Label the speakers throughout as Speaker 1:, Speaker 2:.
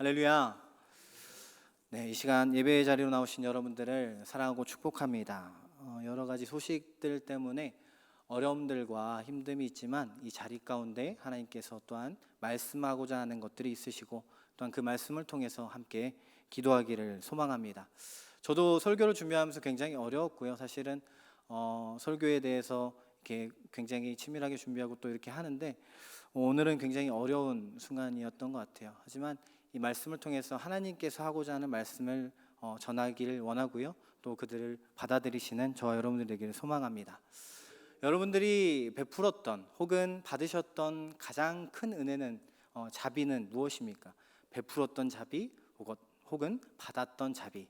Speaker 1: 할렐루야. 네, 이 시간 예배의 자리로 나오신 여러분들을 사랑하고 축복합니다. 여러 가지 소식들 때문에 어려움들과 힘듦이 있지만 이 자리 가운데 하나님께서 또한 말씀하고자 하는 것들이 있으시고 또한 그 말씀을 통해서 함께 기도하기를 소망합니다. 저도 설교를 준비하면서 굉장히 어려웠고요. 사실은 설교에 대해서 이렇게 굉장히 치밀하게 준비하고 또 이렇게 하는데 오늘은 굉장히 어려운 순간이었던 것 같아요. 하지만 이 말씀을 통해서 하나님께서 하고자 하는 말씀을 전하기를 원하고요. 또 그들을 받아들이시는 저와 여러분들 되기를 소망합니다. 여러분들이 베풀었던 혹은 받으셨던 가장 큰 은혜는 자비는 무엇입니까? 베풀었던 자비 혹은 받았던 자비.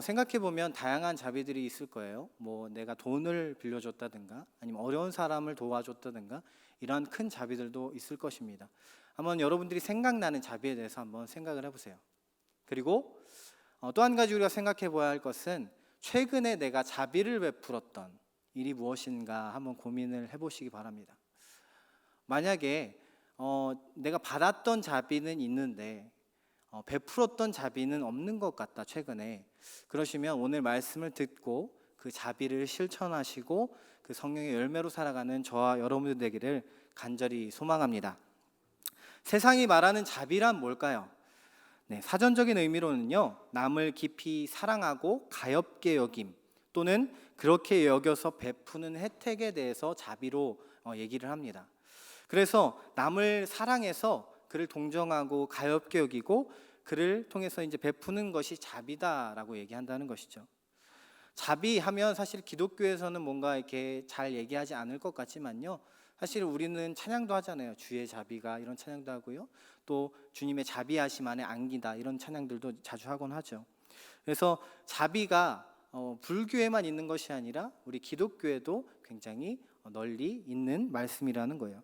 Speaker 1: 생각해보면 다양한 자비들이 있을 거예요. 내가 돈을 빌려줬다든가 아니면 어려운 사람을 도와줬다든가 이러한 큰 자비들도 있을 것입니다. 한번 여러분들이 생각나는 자비에 대해서 한번 생각을 해보세요. 그리고 또 한 가지 우리가 생각해 봐야 할 것은 최근에 내가 자비를 베풀었던 일이 무엇인가 한번 고민을 해보시기 바랍니다. 만약에 내가 받았던 자비는 있는데 베풀었던 자비는 없는 것 같다 최근에, 그러시면 오늘 말씀을 듣고 그 자비를 실천하시고 그 성령의 열매로 살아가는 저와 여러분들 되기를 간절히 소망합니다. 세상이 말하는 자비란 뭘까요? 네, 사전적인 의미로는요, 남을 깊이 사랑하고 가엾게 여김 또는 그렇게 여겨서 베푸는 혜택에 대해서 자비로 얘기를 합니다. 그래서 남을 사랑해서 그를 동정하고 가엾게 여기고 그를 통해서 이제 베푸는 것이 자비다라고 얘기한다는 것이죠. 자비하면 사실 기독교에서는 뭔가 이렇게 잘 얘기하지 않을 것 같지만요, 사실 우리는 찬양도 하잖아요. 주의 자비가, 이런 찬양도 하고요. 또 주님의 자비하심 안에 안기다, 이런 찬양들도 자주 하곤 하죠. 그래서 자비가 불교에만 있는 것이 아니라 우리 기독교에도 굉장히 널리 있는 말씀이라는 거예요.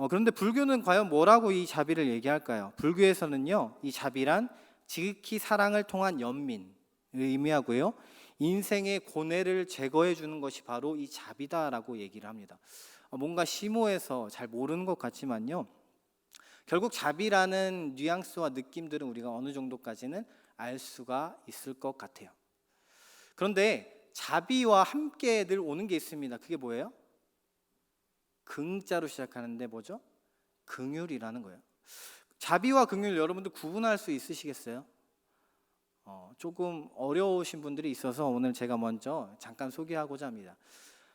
Speaker 1: 그런데 불교는 과연 뭐라고 이 자비를 얘기할까요? 불교에서는요, 이 자비란 지극히 사랑을 통한 연민을 의미하고요, 인생의 고뇌를 제거해 주는 것이 바로 이 자비다라고 얘기를 합니다. 뭔가 심오해서 잘 모르는 것 같지만요, 결국 자비라는 뉘앙스와 느낌들은 우리가 어느 정도까지는 알 수가 있을 것 같아요. 그런데 자비와 함께 늘 오는 게 있습니다. 그게 뭐예요? 긍자로 시작하는데 뭐죠? 긍휼이라는 거예요. 자비와 긍휼 여러분들 구분할 수 있으시겠어요? 조금 어려우신 분들이 있어서 오늘 제가 먼저 잠깐 소개하고자 합니다.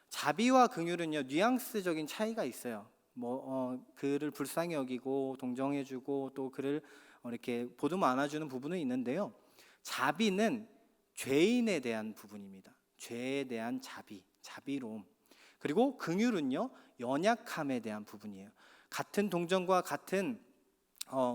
Speaker 1: 자비와 긍휼은요, 뉘앙스적인 차이가 있어요. 그를 불쌍히 여기고 동정해주고 또 그를 이렇게 보듬어 안아주는 부분은 있는데요, 자비는 죄인에 대한 부분입니다. 죄에 대한 자비, 자비로움. 그리고 긍휼은요, 연약함에 대한 부분이에요. 같은 동정과 같은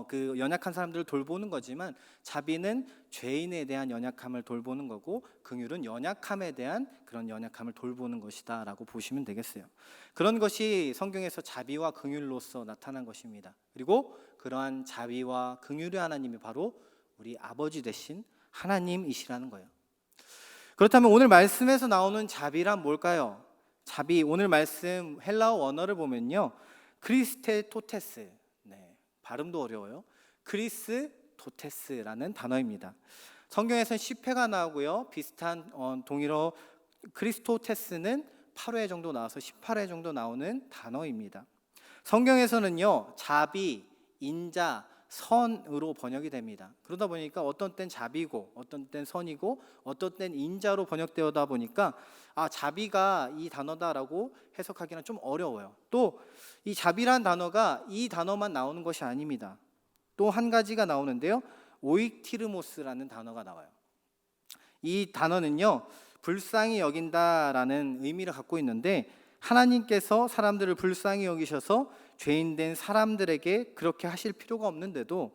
Speaker 1: 그 연약한 사람들을 돌보는 거지만 자비는 죄인에 대한 연약함을 돌보는 거고 긍휼은 연약함에 대한 그런 연약함을 돌보는 것이다 라고 보시면 되겠어요. 그런 것이 성경에서 자비와 긍휼로서 나타난 것입니다. 그리고 그러한 자비와 긍휼의 하나님이 바로 우리 아버지 되신 하나님이시라는 거예요. 그렇다면 오늘 말씀에서 나오는 자비란 뭘까요? 자비, 오늘 말씀 헬라어 원어를 보면요, 크리스테토테스, 발음도 어려워요. 크리스토테스라는 단어입니다. 성경에서는 10회가 나오고요, 비슷한 동일어 크리스토테스는 8회 정도 나와서 18회 정도 나오는 단어입니다. 성경에서는요, 자비, 인자, 선으로 번역이 됩니다. 그러다 보니까 어떤 땐 자비고 어떤 땐 선이고 어떤 땐 인자로 번역되다 보니까 자비가 이 단어다라고 해석하기는 좀 어려워요. 또 이 자비란 단어가 이 단어만 나오는 것이 아닙니다. 또 한 가지가 나오는데요, 오익티르모스라는 단어가 나와요. 이 단어는요, 불쌍히 여긴다라는 의미를 갖고 있는데, 하나님께서 사람들을 불쌍히 여기셔서 죄인된 사람들에게 그렇게 하실 필요가 없는데도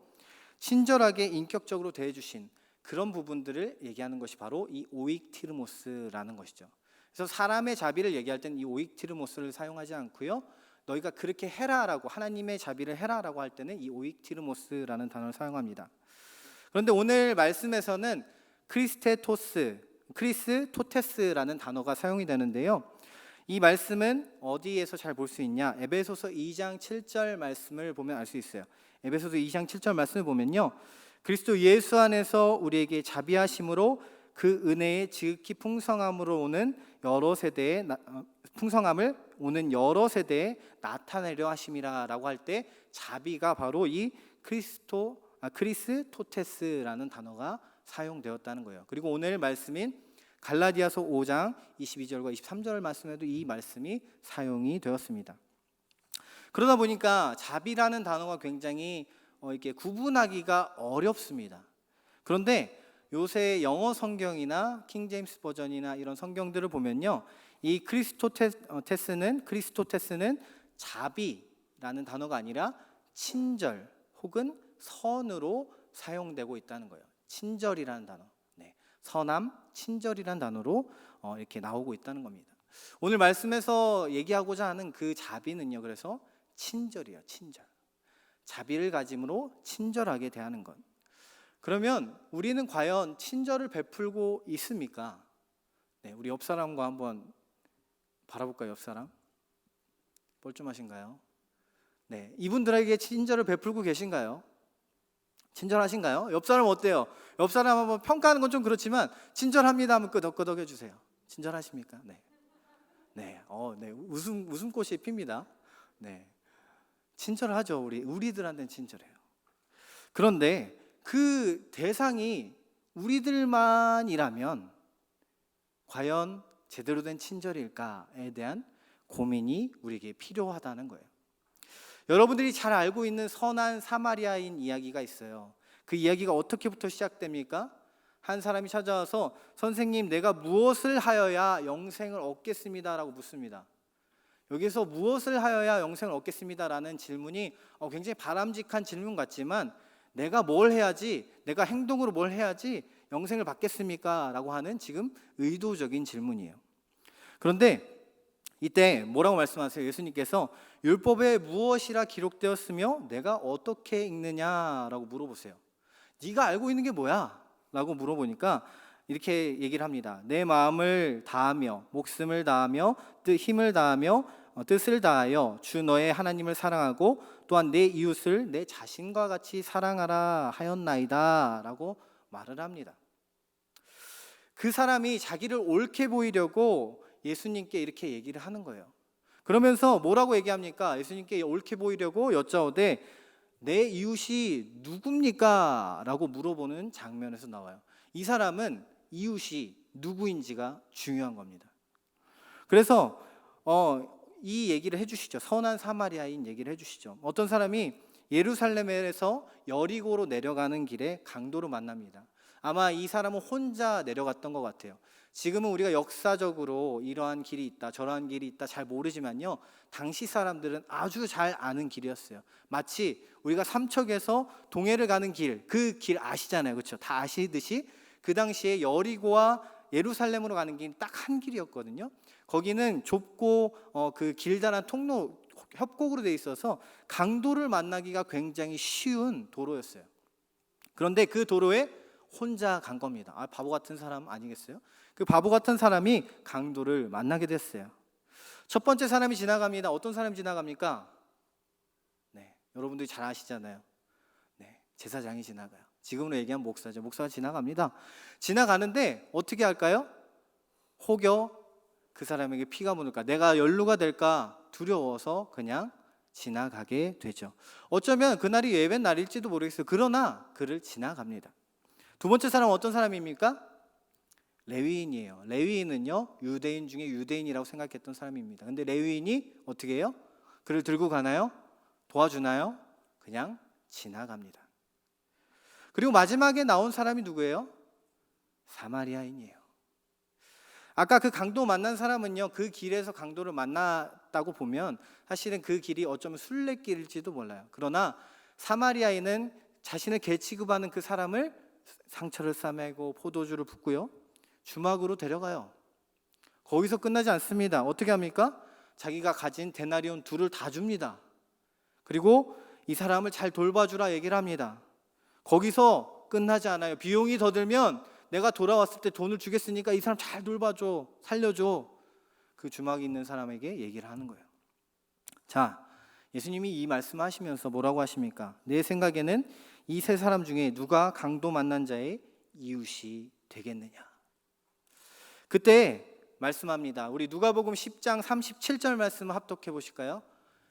Speaker 1: 친절하게 인격적으로 대해주신 그런 부분들을 얘기하는 것이 바로 이 오익티르모스라는 것이죠. 그래서 사람의 자비를 얘기할 때는 이 오익티르모스를 사용하지 않고요, 너희가 그렇게 해라라고, 하나님의 자비를 해라라고 할 때는 이 오익티르모스라는 단어를 사용합니다. 그런데 오늘 말씀에서는 크리스토테스라는 단어가 사용이 되는데요, 이 말씀은 어디에서 잘 볼 수 있냐? 에베소서 2장 7절 말씀을 보면 알 수 있어요. 에베소서 2장 7절 말씀을 보면요, 그리스도 예수 안에서 우리에게 자비하심으로 그 은혜의 지극히 풍성함으로 오는 여러 세대의 풍성함을 오는 여러 세대에 나타내려 하심이라라고 할 때 자비가 바로 이 크리스토테스라는 단어가 사용되었다는 거예요. 그리고 오늘 말씀인 갈라디아서 5장 22절과 23절 말씀에도 이 말씀이 사용이 되었습니다. 그러다 보니까 자비라는 단어가 굉장히 이렇게 구분하기가 어렵습니다. 그런데 요새 영어 성경이나 킹제임스 버전이나 이런 성경들을 보면요, 이 크리스토테스는 자비라는 단어가 아니라 친절 혹은 선으로 사용되고 있다는 거예요. 친절이라는 단어, 선함, 친절이라는 단어로 이렇게 나오고 있다는 겁니다. 오늘 말씀에서 얘기하고자 하는 그 자비는요, 그래서 친절이에요. 친절. 자비를 가짐으로 친절하게 대하는 것. 그러면 우리는 과연 친절을 베풀고 있습니까? 우리 옆 사람과 한번 바라볼까요? 옆 사람? 뻘쭘하신가요? 이분들에게 친절을 베풀고 계신가요? 친절하신가요? 옆 사람 어때요? 옆 사람 한번 평가하는 건 좀 그렇지만 친절합니다 하면 끄덕끄덕 해주세요. 친절하십니까? 웃음꽃이 핍니다. 친절하죠. 우리들한테는 친절해요. 그런데 그 대상이 우리들만이라면 과연 제대로 된 친절일까에 대한 고민이 우리에게 필요하다는 거예요. 여러분들이 잘 알고 있는 선한 사마리아인 이야기가 있어요. 그 이야기가 어떻게부터 시작됩니까? 한 사람이 찾아와서 선생님, 내가 무엇을 하여야 영생을 얻겠습니다 라고 묻습니다. 여기서 무엇을 하여야 영생을 얻겠습니다라는 질문이 굉장히 바람직한 질문 같지만, 내가 뭘 해야지, 내가 행동으로 뭘 해야지 영생을 받겠습니까? 라고 하는 지금 의도적인 질문이에요. 그런데 이때 뭐라고 말씀하세요? 예수님께서 율법에 무엇이라 기록되었으며 내가 어떻게 읽느냐라고 물어보세요. 네가 알고 있는 게 뭐야? 라고 물어보니까 이렇게 얘기를 합니다. 내 마음을 다하며 목숨을 다하며 힘을 다하며 뜻을 다하여 주 너의 하나님을 사랑하고 또한 내 이웃을 내 자신과 같이 사랑하라 하였나이다 라고 말을 합니다. 그 사람이 자기를 옳게 보이려고 예수님께 이렇게 얘기를 하는 거예요. 그러면서 뭐라고 얘기합니까? 예수님께 옳게 보이려고 여짜오되 내 이웃이 누굽니까? 라고 물어보는 장면에서 나와요. 이 사람은 이웃이 누구인지가 중요한 겁니다. 그래서 이 얘기를 해주시죠. 선한 사마리아인 얘기를 해주시죠. 어떤 사람이 예루살렘에서 여리고로 내려가는 길에 강도를 만납니다. 아마 이 사람은 혼자 내려갔던 것 같아요. 지금은 우리가 역사적으로 이러한 길이 있다, 저러한 길이 있다 잘 모르지만요, 당시 사람들은 아주 잘 아는 길이었어요. 마치 우리가 삼척에서 동해를 가는 길, 그 길 아시잖아요, 그렇죠? 다 아시듯이 그 당시에 여리고와 예루살렘으로 가는 길이 딱 한 길이었거든요. 거기는 좁고 그 길다란 통로 협곡으로 돼 있어서 강도를 만나기가 굉장히 쉬운 도로였어요. 그런데 그 도로에 혼자 간 겁니다. 바보 같은 사람 아니겠어요? 그 바보 같은 사람이 강도를 만나게 됐어요. 첫 번째 사람이 지나갑니다. 어떤 사람이 지나갑니까? 여러분들이 잘 아시잖아요. 제사장이 지나가요. 지금으로 얘기하면 목사죠. 목사가 지나갑니다. 지나가는데 어떻게 할까요? 혹여 그 사람에게 피가 묻을까, 내가 연루가 될까 두려워서 그냥 지나가게 되죠. 어쩌면 그날이 예배 날일지도 모르겠어요. 그러나 그를 지나갑니다. 두 번째 사람은 어떤 사람입니까? 레위인이에요. 레위인은요, 유대인 중에 유대인이라고 생각했던 사람입니다. 근데 레위인이 어떻게 해요? 그를 들고 가나요? 도와주나요? 그냥 지나갑니다. 그리고 마지막에 나온 사람이 누구예요? 사마리아인이에요. 아까 그 강도 만난 사람은요, 그 길에서 강도를 만났다고 보면 사실은 그 길이 어쩌면 순례길일지도 몰라요. 그러나 사마리아인은 자신을 개 취급하는 그 사람을 상처를 싸매고 포도주를 붓고요, 주막으로 데려가요. 거기서 끝나지 않습니다. 어떻게 합니까? 자기가 가진 데나리온 2를 다 줍니다. 그리고 이 사람을 잘 돌봐주라 얘기를 합니다. 거기서 끝나지 않아요. 비용이 더 들면 내가 돌아왔을 때 돈을 주겠으니까 이 사람 잘 돌봐줘, 살려줘. 그 주막에 있는 사람에게 얘기를 하는 거예요. 자, 예수님이 이 말씀하시면서 뭐라고 하십니까? 내 생각에는 이 세 사람 중에 누가 강도 만난 자의 이웃이 되겠느냐? 그때 말씀합니다. 우리 누가복음 10장 37절 말씀을 합독해 보실까요?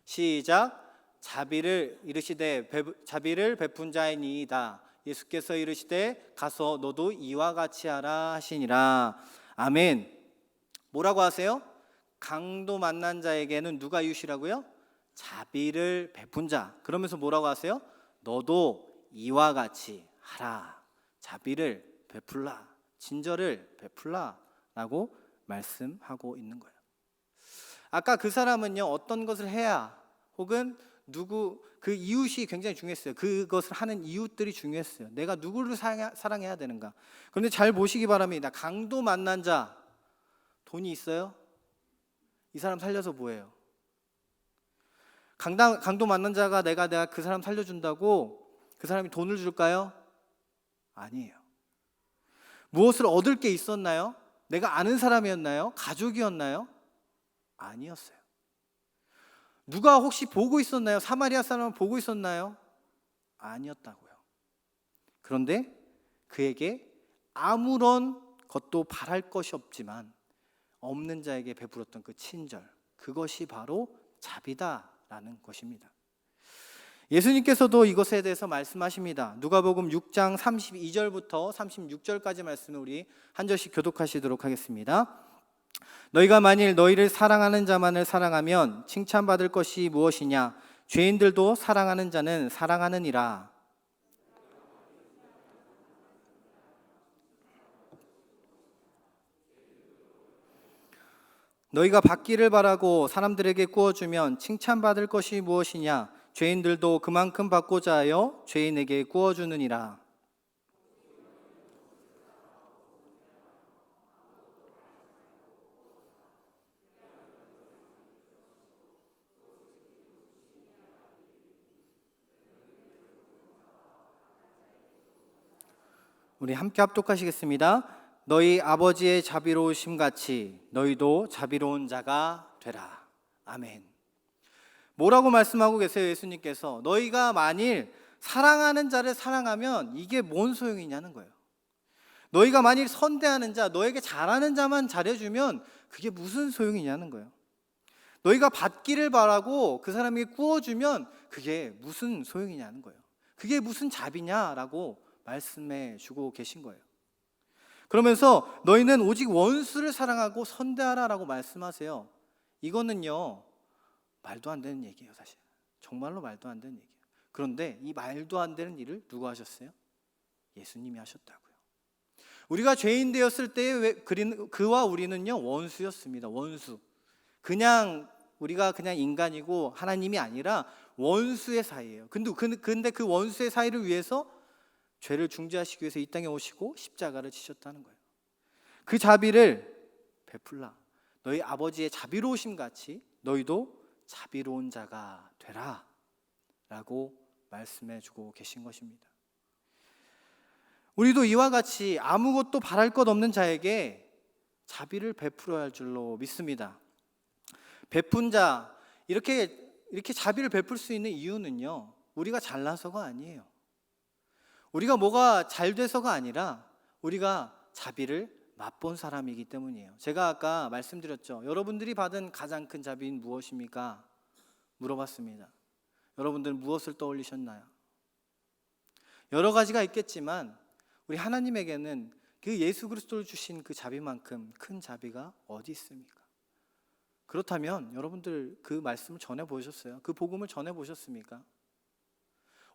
Speaker 1: 시작. 자비를 베푼 자이니이다. 예수께서 이르시되 가서 너도 이와 같이 하라 하시니라. 아멘. 뭐라고 하세요? 강도 만난 자에게는 누가 이웃이라고요? 자비를 베푼 자. 그러면서 뭐라고 하세요? 너도 이와 같이 하라. 자비를 베풀라. 친절을 베풀라 라고 말씀하고 있는 거예요. 아까 그 사람은요, 어떤 것을 해야 혹은 그 이웃이 굉장히 중요했어요. 그것을 하는 이웃들이 중요했어요. 내가 누구를 사랑해야 되는가. 그런데 잘 보시기 바랍니다. 강도 만난 자, 돈이 있어요? 이 사람 살려서 뭐예요? 강도 만난 자가 내가 그 사람 살려준다고 그 사람이 돈을 줄까요? 아니에요. 무엇을 얻을 게 있었나요? 내가 아는 사람이었나요? 가족이었나요? 아니었어요. 누가 혹시 보고 있었나요? 사마리아 사람은 보고 있었나요? 아니었다고요. 그런데 그에게 아무런 것도 바랄 것이 없지만 없는 자에게 베풀었던 그 친절, 그것이 바로 자비다라는 것입니다. 예수님께서도 이것에 대해서 말씀하십니다. 누가복음 6장 32절부터 36절까지 말씀을 우리 한 절씩 교독하시도록 하겠습니다. 너희가 만일 너희를 사랑하는 자만을 사랑하면 칭찬받을 것이 무엇이냐? 죄인들도 사랑하는 자는 사랑하느니라. 너희가 받기를 바라고 사람들에게 구워주면 칭찬받을 것이 무엇이냐? 죄인들도 그만큼 받고자 하여 죄인에게 구워주느니라. 우리 함께 합독하시겠습니다. 너희 아버지의 자비로우심 같이 너희도 자비로운 자가 되라. 아멘. 뭐라고 말씀하고 계세요? 예수님께서 너희가 만일 사랑하는 자를 사랑하면 이게 뭔 소용이냐는 거예요. 너희가 만일 선대하는 자, 너에게 잘하는 자만 잘해주면 그게 무슨 소용이냐는 거예요. 너희가 받기를 바라고 그 사람에게 구워주면 그게 무슨 소용이냐는 거예요. 그게 무슨 자비냐라고 말씀해 주고 계신 거예요. 그러면서 너희는 오직 원수를 사랑하고 선대하라라고 말씀하세요. 이거는요, 말도 안 되는 얘기예요. 사실 정말로 말도 안 되는 얘기예요. 그런데 이 말도 안 되는 일을 누가 하셨어요? 예수님이 하셨다고요. 우리가 죄인 되었을 때에 그와 우리는요, 원수였습니다. 원수. 우리가 그냥 인간이고 하나님이 아니라 원수의 사이예요. 근데 그 원수의 사이를 위해서 죄를 중재하시기 위해서 이 땅에 오시고 십자가를 지셨다는 거예요. 그 자비를 베풀라. 너희 아버지의 자비로우심 같이 너희도 자비로운 자가 되라 라고 말씀해 주고 계신 것입니다. 우리도 이와 같이 아무것도 바랄 것 없는 자에게 자비를 베풀어야 할 줄로 믿습니다. 베푼 자, 이렇게 자비를 베풀 수 있는 이유는요, 우리가 잘나서가 아니에요. 우리가 뭐가 잘 돼서가 아니라 우리가 자비를 맛본 사람이기 때문이에요. 제가 아까 말씀드렸죠. 여러분들이 받은 가장 큰 자비는 무엇입니까? 물어봤습니다. 여러분들은 무엇을 떠올리셨나요? 여러 가지가 있겠지만 우리 하나님에게는 그 예수 그리스도를 주신 그 자비만큼 큰 자비가 어디 있습니까? 그렇다면 여러분들 그 말씀을 전해보셨어요? 그 복음을 전해보셨습니까?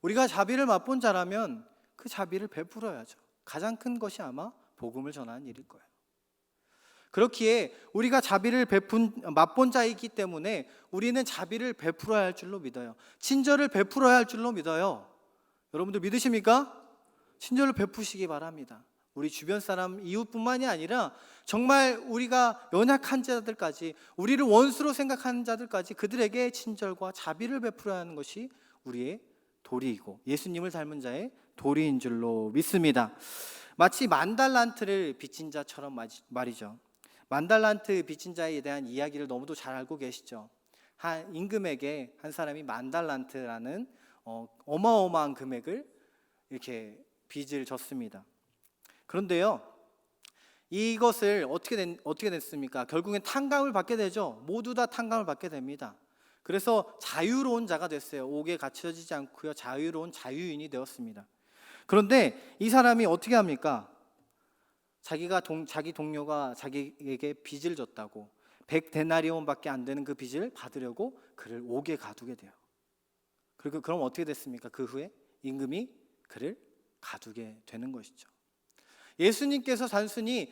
Speaker 1: 우리가 자비를 맛본 자라면 그 자비를 베풀어야죠. 가장 큰 것이 아마 복음을 전하는 일일 거예요. 그렇기에 우리가 자비를 맛본 자이기 때문에 우리는 자비를 베풀어야 할 줄로 믿어요. 친절을 베풀어야 할 줄로 믿어요. 여러분들 믿으십니까? 친절을 베푸시기 바랍니다. 우리 주변 사람, 이웃뿐만이 아니라 정말 우리가 연약한 자들까지, 우리를 원수로 생각하는 자들까지 그들에게 친절과 자비를 베풀어야 하는 것이 우리의 도리이고 예수님을 닮은 자의 도리인 줄로 믿습니다. 마치 만달란트를 빚진 자처럼 말이죠. 만달란트 빚진 자에 대한 이야기를 너무도 잘 알고 계시죠. 한 임금에게 한 사람이 10,000달란트라는 어마어마한 금액을 이렇게 빚을 졌습니다. 그런데요, 이것을 어떻게 됐습니까? 결국엔 탕감을 받게 되죠. 모두 다 탕감을 받게 됩니다. 그래서 자유로운 자가 됐어요. 옥에 갇혀지지 않고요, 자유로운 자유인이 되었습니다. 그런데 이 사람이 어떻게 합니까? 자기 동료가 자기에게 빚을 졌다고 100데나리온밖에 안 되는 그 빚을 받으려고 그를 옥에 가두게 돼요. 그리고 그럼 어떻게 됐습니까? 그 후에 임금이 그를 가두게 되는 것이죠. 예수님께서 단순히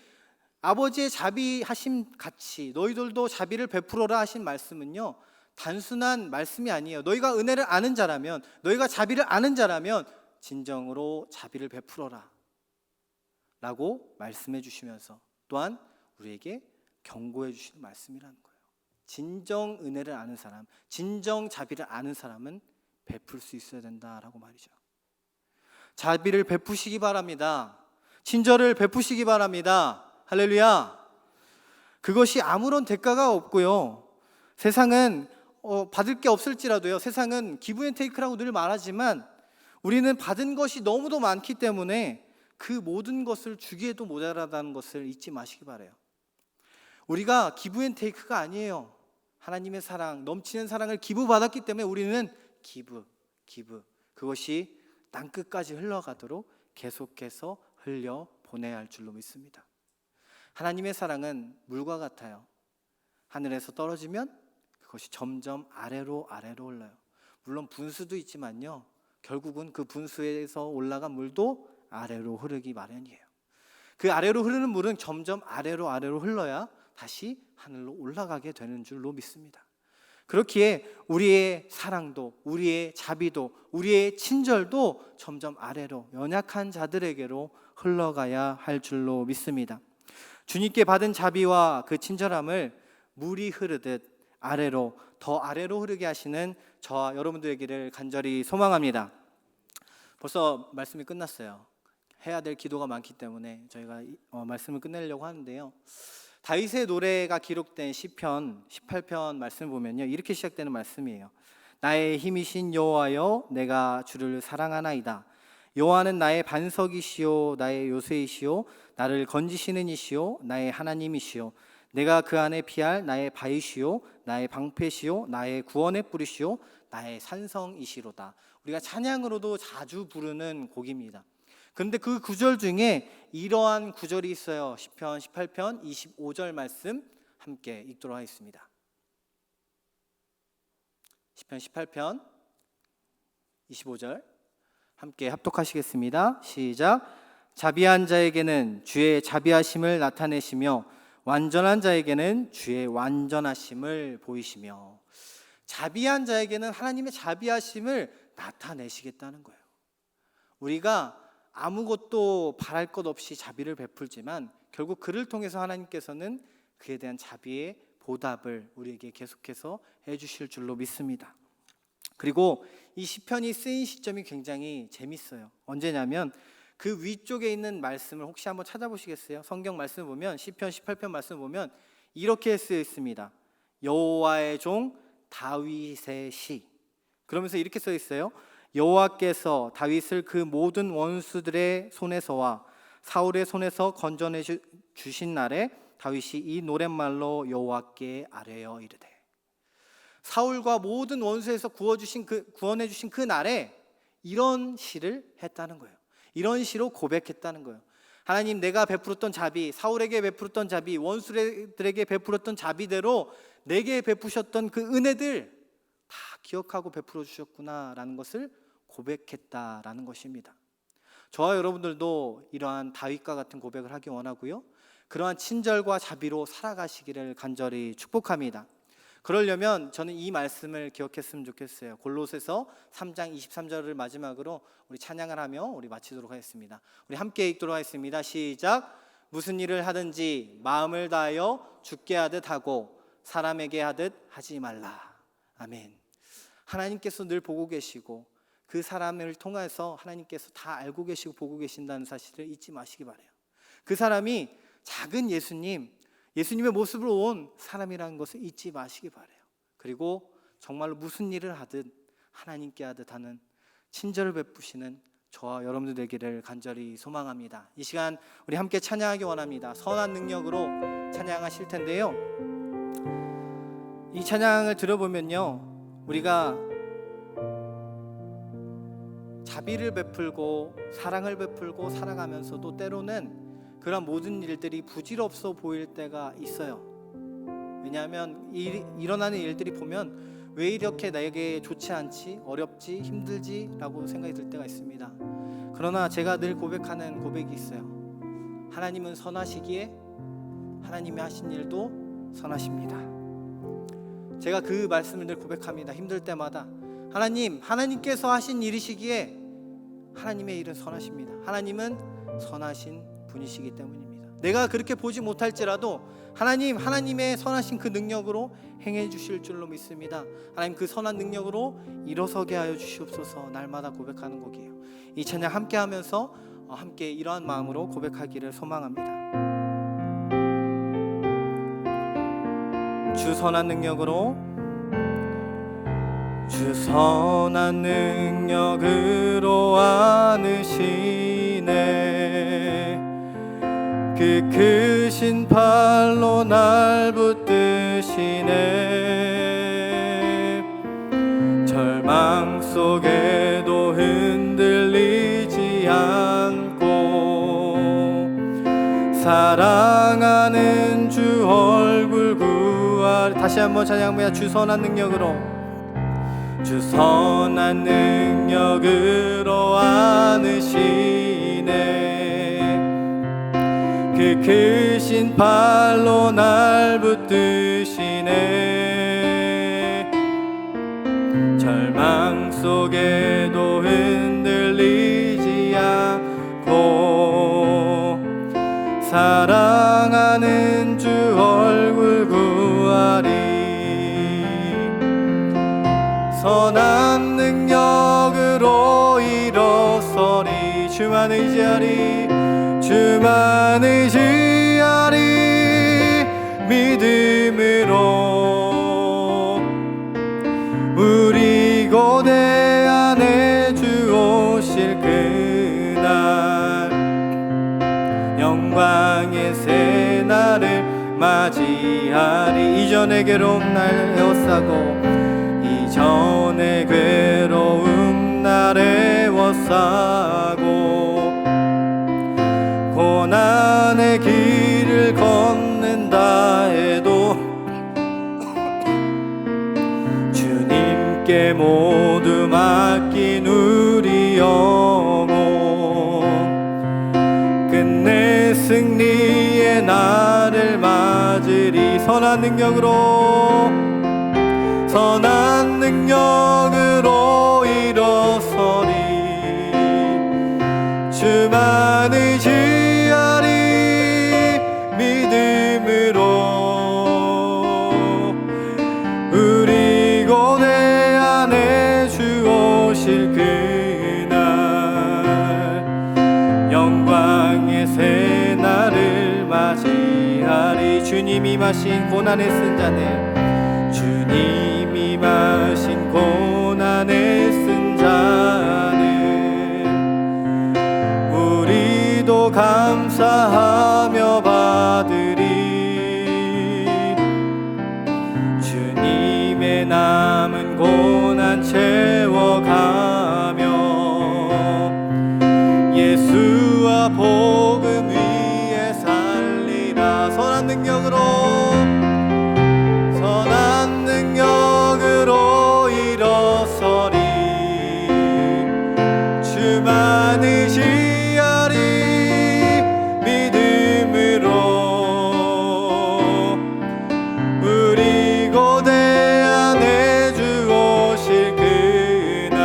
Speaker 1: 아버지의 자비하심 같이 너희들도 자비를 베풀어라 하신 말씀은요, 단순한 말씀이 아니에요. 너희가 은혜를 아는 자라면, 너희가 자비를 아는 자라면 진정으로 자비를 베풀어라 라고 말씀해 주시면서 또한 우리에게 경고해 주시는 말씀이라는 거예요. 진정 은혜를 아는 사람, 진정 자비를 아는 사람은 베풀 수 있어야 된다라고 말이죠. 자비를 베푸시기 바랍니다. 친절을 베푸시기 바랍니다. 할렐루야. 그것이 아무런 대가가 없고요, 세상은 받을 게 없을지라도요, 세상은 기브 앤 테이크라고 늘 말하지만 우리는 받은 것이 너무도 많기 때문에 그 모든 것을 주기에도 모자라다는 것을 잊지 마시기 바라요. 우리가 기브 앤 테이크가 아니에요. 하나님의 사랑, 넘치는 사랑을 기부받았기 때문에 우리는 기브 그것이 땅끝까지 흘러가도록 계속해서 흘려 보내야 할 줄로 믿습니다. 하나님의 사랑은 물과 같아요. 하늘에서 떨어지면 그것이 점점 아래로 흘러요. 물론 분수도 있지만요, 결국은 그 분수에서 올라간 물도 아래로 흐르기 마련이에요. 그 아래로 흐르는 물은 점점 아래로 흘러야 다시 하늘로 올라가게 되는 줄로 믿습니다. 그렇기에 우리의 사랑도, 우리의 자비도, 우리의 친절도 점점 아래로, 연약한 자들에게로 흘러가야 할 줄로 믿습니다. 주님께 받은 자비와 그 친절함을 물이 흐르듯 아래로, 더 아래로 흐르게 하시는 저와 여러분들에게를 간절히 소망합니다. 벌써 말씀이 끝났어요. 해야 될 기도가 많기 때문에 저희가 말씀을 끝내려고 하는데요, 다윗의 노래가 기록된 시편 18편 말씀을 보면요, 이렇게 시작되는 말씀이에요. 나의 힘이신 여호와여, 내가 주를 사랑하나이다. 여호와는 나의 반석이시오, 나의 요새이시오, 나를 건지시는 이시오, 나의 하나님이시오. 내가 그 안에 피할 나의 바위시오, 나의 방패시오, 나의 구원의 뿌리시오, 나의 산성이시로다. 우리가 찬양으로도 자주 부르는 곡입니다. 그런데 그 구절 중에 이러한 구절이 있어요. 시편 18편 25절 말씀 함께 읽도록 하겠습니다. 시편 18편 25절 함께 합독하시겠습니다. 시작. 자비한 자에게는 주의 자비하심을 나타내시며 완전한 자에게는 주의 완전하심을 보이시며. 자비한 자에게는 하나님의 자비하심을 나타내시겠다는 거예요. 우리가 아무것도 바랄 것 없이 자비를 베풀지만 결국 그를 통해서 하나님께서는 그에 대한 자비의 보답을 우리에게 계속해서 해주실 줄로 믿습니다. 그리고 이 시편이 쓰인 시점이 굉장히 재밌어요. 언제냐면 그 위쪽에 있는 말씀을 혹시 한번 찾아보시겠어요? 성경 말씀을 보면, 시편 18편 말씀을 보면 이렇게 쓰여 있습니다. 여호와의 종 다윗의 시. 그러면서 이렇게 써 있어요. 여호와께서 다윗을 그 모든 원수들의 손에서와 사울의 손에서 건져내 주신 날에 다윗이 이 노랫말로 여호와께 아뢰어 이르되. 사울과 모든 원수에서 구원해 주신 그 날에 이런 시를 했다는 거예요. 이런 시로 고백했다는 거예요. 하나님, 내가 베풀었던 자비, 사울에게 베풀었던 자비, 원수들에게 베풀었던 자비대로 내게 베푸셨던 그 은혜들 다 기억하고 베풀어 주셨구나라는 것을 고백했다라는 것입니다. 저와 여러분들도 이러한 다윗과 같은 고백을 하기 원하고요, 그러한 친절과 자비로 살아가시기를 간절히 축복합니다. 그러려면 저는 이 말씀을 기억했으면 좋겠어요. 골로새서 3장 23절을 마지막으로 우리 찬양을 하며 우리 마치도록 하겠습니다. 우리 함께 읽도록 하겠습니다. 시작. 무슨 일을 하든지 마음을 다하여 주께 하듯 하고 사람에게 하듯 하지 말라. 아멘. 하나님께서 늘 보고 계시고 그 사람을 통해서 하나님께서 다 알고 계시고 보고 계신다는 사실을 잊지 마시기 바라요. 그 사람이 작은 예수님의 모습으로 온 사람이라는 것을 잊지 마시기 바라요. 그리고 정말로 무슨 일을 하든 하나님께 하듯 하는 친절을 베푸시는 저와 여러분들 되기를 간절히 소망합니다. 이 시간 우리 함께 찬양하기 원합니다. 선한 능력으로 찬양하실 텐데요, 이 찬양을 들어보면요, 우리가 자비를 베풀고 사랑을 베풀고 살아가면서도 때로는 그런 모든 일들이 부질없어 보일 때가 있어요. 왜냐하면 일어나는 일들이 보면 왜 이렇게 나에게 좋지 않지, 어렵지, 힘들지 라고 생각이 들 때가 있습니다. 그러나 제가 늘 고백하는 고백이 있어요. 하나님은 선하시기에 하나님이 하신 일도 선하십니다. 제가 그 말씀을 늘 고백합니다. 힘들 때마다 하나님께서 하신 일이시기에 하나님의 일은 선하십니다. 하나님은 선하신 분이시기 때문입니다. 내가 그렇게 보지 못할지라도 하나님의 선하신 그 능력으로 행해 주실 줄로 믿습니다. 하나님 그 선한 능력으로 일어서게 하여 주시옵소서. 날마다 고백하는 곡이에요. 이 찬양 함께 하면서 함께 이러한 마음으로 고백하기를 소망합니다. 주 선한 능력으로, 주 선한 능력으로 안으시네. 그 크신 팔로 날 붙드시네. 절망 속에도 흔들리지 않고 사랑하는 주 얼굴 구하리. 다시 한번 찬양합니다. 주 선한 능력으로, 주 선한 능력으로 안으시네. 그 크신 팔로 날 붙드시네. 절망 속에도 흔들리지 않고 사랑하는 주 얼굴 구하리. 선한 능력으로 일어서리. 주만 의지하리. 주만 의지하리. 믿음으로 우리 고대 안에 주 오실 그날 영광의 새날을 맞이하리. 이전의 괴로움 날 에워싸고 이전의 괴로움 날 에워싸고 고난의 길을 걷는다 해도 주님께 모두 맡긴 우리 영혼 끝내 승리의 날을 맞으리. 선한 능력으로, 선한 능력으로 일어서리. 주만 의지하리. 믿음으로 우리 고대 안에 주 오실 그날 영광의 새날을 맞이하리. 주님이 마신 고난에 쓴 잔을, 주님이 마신 고난에 쓴 잔을 우리도 감사하며 받으리. 주님의 남은 고난 채워가며 예수와 복음 위에 살리라. 선한 능력으로, 선한 능력으로 일어서리. 주만 의지하리. 믿음으로 우리 고대 안에 주 오실 그날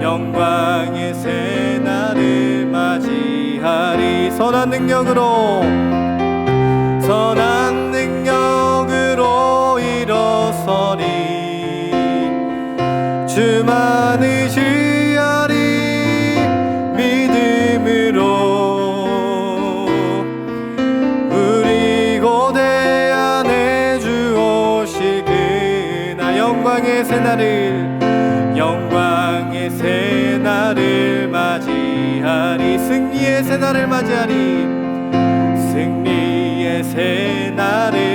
Speaker 1: 영광의 새날을 맞이하리. 선한 능력으로, 선한 능력으로 일어서리. 주만 의지하리. 믿음으로 우리 고대 안에 주 오실 날을 영광의 새 날을 맞이하리 승리의 새 날을 맞이하리 승리의 새 날을